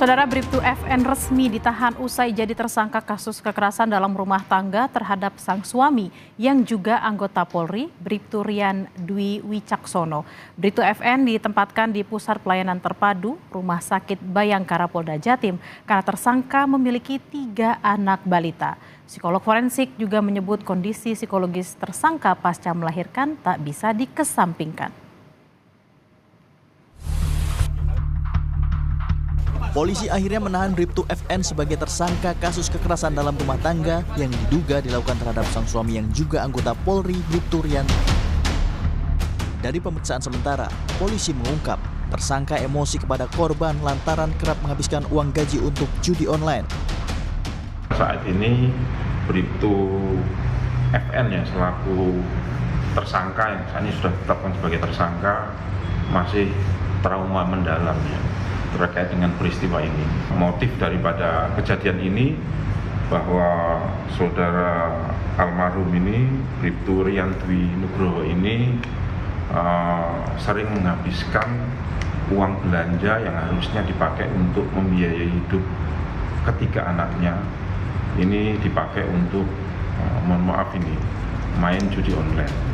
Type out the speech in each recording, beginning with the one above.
Saudara, Bribtu FN resmi ditahan usai jadi tersangka kasus kekerasan dalam rumah tangga terhadap sang suami yang juga anggota Polri, Bribtu Rian Dwi Wicaksono. Bribtu FN ditempatkan di Pusat Pelayanan Terpadu Rumah Sakit Bayangkara Polda Jatim karena tersangka memiliki 3 anak balita. Psikolog forensik juga menyebut kondisi psikologis tersangka pasca melahirkan tak bisa dikesampingkan. Polisi akhirnya menahan Bribtu FN sebagai tersangka kasus kekerasan dalam rumah tangga yang diduga dilakukan terhadap sang suami yang juga anggota Polri, Bribtu Rian. Dari pemeriksaan sementara, polisi mengungkap tersangka emosi kepada korban lantaran kerap menghabiskan uang gaji untuk judi online. Saat ini Bribtu FN yang selaku tersangka yang saat ini sudah ditetapkan sebagai tersangka masih trauma mendalam ya, terkait dengan peristiwa ini. Motif daripada kejadian ini bahwa saudara almarhum ini, Bribtu Rian Dwi Nugroho ini sering menghabiskan uang belanja yang harusnya dipakai untuk membiayai hidup ketiga anaknya. Ini dipakai untuk, mohon maaf ini, main judi online.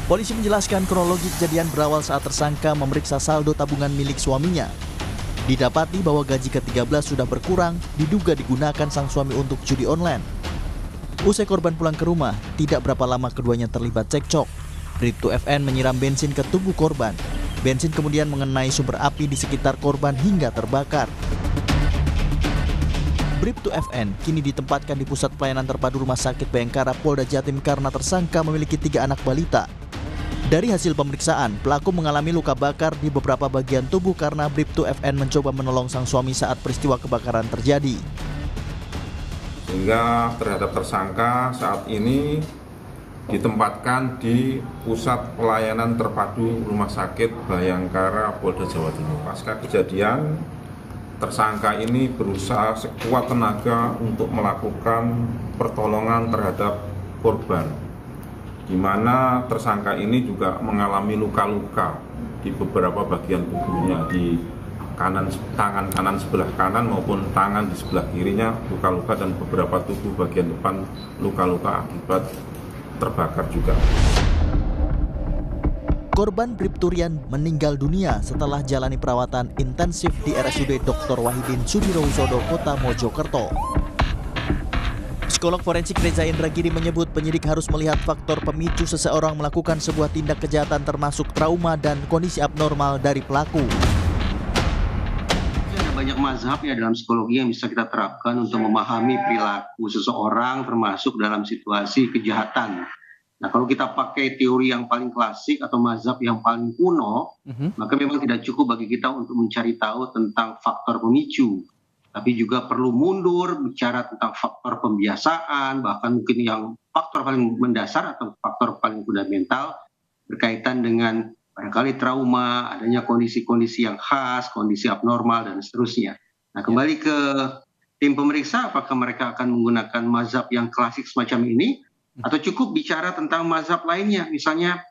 Polisi menjelaskan kronologi kejadian berawal saat tersangka memeriksa saldo tabungan milik suaminya. Didapati bahwa gaji ke-13 sudah berkurang, diduga digunakan sang suami untuk judi online. Usai korban pulang ke rumah, tidak berapa lama keduanya terlibat cekcok. Bribtu FN menyiram bensin ke tubuh korban. Bensin kemudian mengenai sumber api di sekitar korban hingga terbakar. Bribtu FN kini ditempatkan di Pusat Pelayanan Terpadu Rumah Sakit Bayangkara Polda Jatim karena tersangka memiliki 3 anak balita. Dari hasil pemeriksaan, pelaku mengalami luka bakar di beberapa bagian tubuh karena Bribtu FN mencoba menolong sang suami saat peristiwa kebakaran terjadi. Sehingga terhadap tersangka saat ini ditempatkan di Pusat Pelayanan Terpadu Rumah Sakit Bayangkara Polda Jawa Timur. Pasca kejadian, tersangka ini berusaha sekuat tenaga untuk melakukan pertolongan terhadap korban, di mana tersangka ini juga mengalami luka-luka di beberapa bagian tubuhnya, di tangan kanan sebelah kanan maupun tangan di sebelah kirinya luka-luka, dan beberapa tubuh bagian depan luka-luka akibat terbakar juga. Korban Bribtu Rian meninggal dunia setelah jalani perawatan intensif di RSUD Dr. Wahidin Sudirohusodo, Kota Mojokerto. Psikolog forensik Reza Indragiri menyebut penyidik harus melihat faktor pemicu seseorang melakukan sebuah tindak kejahatan termasuk trauma dan kondisi abnormal dari pelaku. Ada banyak mazhab ya dalam psikologi yang bisa kita terapkan untuk memahami perilaku seseorang termasuk dalam situasi kejahatan. Nah, kalau kita pakai teori yang paling klasik atau mazhab yang paling kuno, maka memang tidak cukup bagi kita untuk mencari tahu tentang faktor pemicu. Tapi juga perlu mundur, bicara tentang faktor pembiasaan, bahkan mungkin yang faktor paling mendasar atau faktor paling fundamental berkaitan dengan barangkali trauma, adanya kondisi-kondisi yang khas, kondisi abnormal, dan seterusnya. Nah, kembali ke tim pemeriksa, apakah mereka akan menggunakan mazhab yang klasik semacam ini, atau cukup bicara tentang mazhab lainnya, misalnya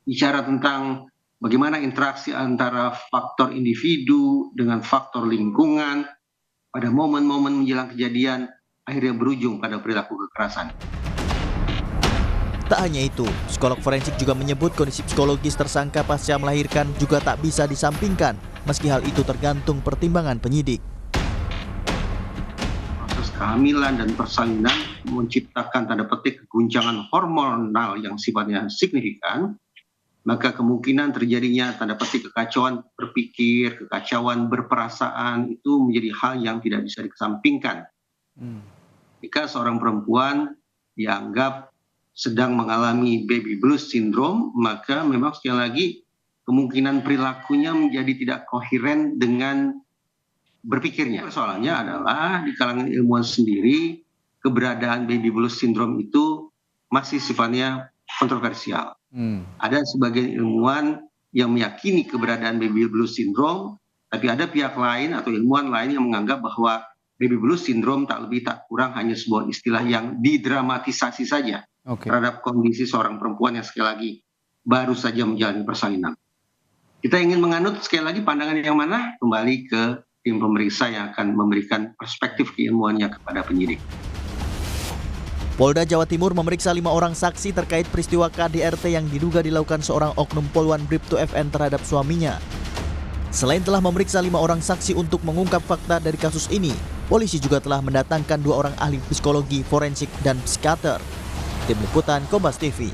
bicara tentang bagaimana interaksi antara faktor individu dengan faktor lingkungan, pada momen-momen menjelang kejadian akhirnya berujung pada perilaku kekerasan. Tak hanya itu, psikolog forensik juga menyebut kondisi psikologis tersangka pasca melahirkan juga tak bisa disampingkan, meski hal itu tergantung pertimbangan penyidik. Proses kehamilan dan persalinan menciptakan tanda petik keguncangan hormonal yang sifatnya signifikan, maka kemungkinan terjadinya tanda petik kekacauan berpikir, kekacauan berperasaan itu menjadi hal yang tidak bisa dikesampingkan. Jika seorang perempuan dianggap sedang mengalami baby blues syndrome, maka memang sekali lagi kemungkinan perilakunya menjadi tidak koheren dengan berpikirnya. Soalnya adalah di kalangan ilmuwan sendiri, keberadaan baby blues syndrome itu masih sifatnya kontroversial. Ada sebagian ilmuwan yang meyakini keberadaan baby blues syndrome, tapi ada pihak lain atau ilmuwan lain yang menganggap bahwa baby blues syndrome tak lebih tak kurang hanya sebuah istilah yang didramatisasi saja terhadap kondisi seorang perempuan yang sekali lagi baru saja menjalani persalinan. Kita ingin menganut sekali lagi pandangan yang mana? Kembali ke tim pemeriksa yang akan memberikan perspektif keilmuannya kepada penyidik. Polda Jawa Timur memeriksa 5 orang saksi terkait peristiwa KDRT yang diduga dilakukan seorang oknum Polwan Bribtu FN terhadap suaminya. Selain telah memeriksa 5 orang saksi untuk mengungkap fakta dari kasus ini, polisi juga telah mendatangkan 2 orang ahli psikologi, forensik, dan psikiater. Tim Liputan Kompas TV.